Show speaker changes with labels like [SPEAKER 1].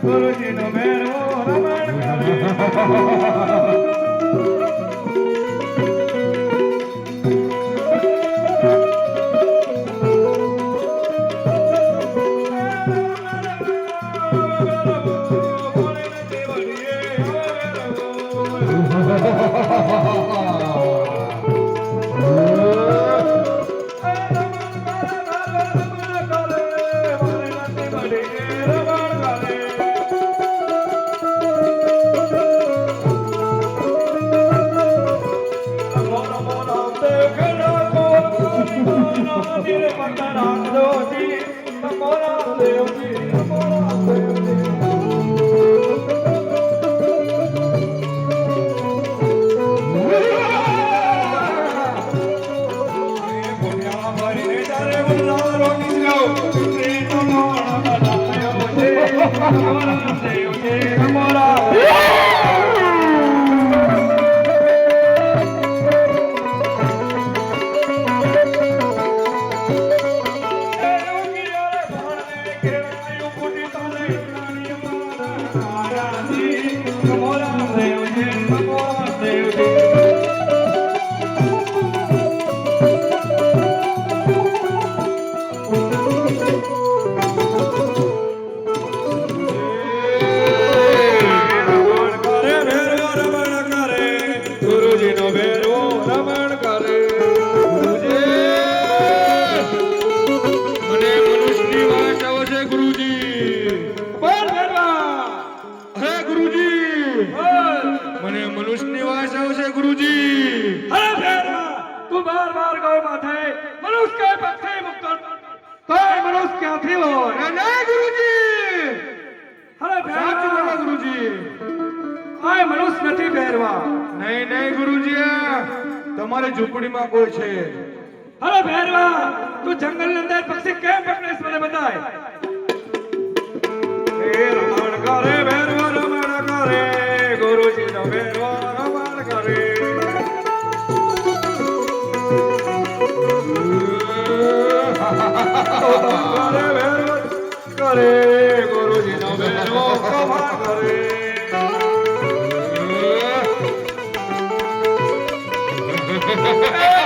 [SPEAKER 1] ગુરુજી નો મેળવો રમણ
[SPEAKER 2] તમારી ઝૂંપડીમાં કોઈ છે?
[SPEAKER 1] અરે ભેરવા, તું જંગલની અંદર પક્ષી કેમ પકડેસ મને બતાય.
[SPEAKER 2] એ રમણ કરે ભેરવા રમણ કરે, ગુરુજી નો ભેરવા રમણ કરે. કરે ભેરવા કરે, ગુરુજી નો ભેરવો કમા કરે. Hey!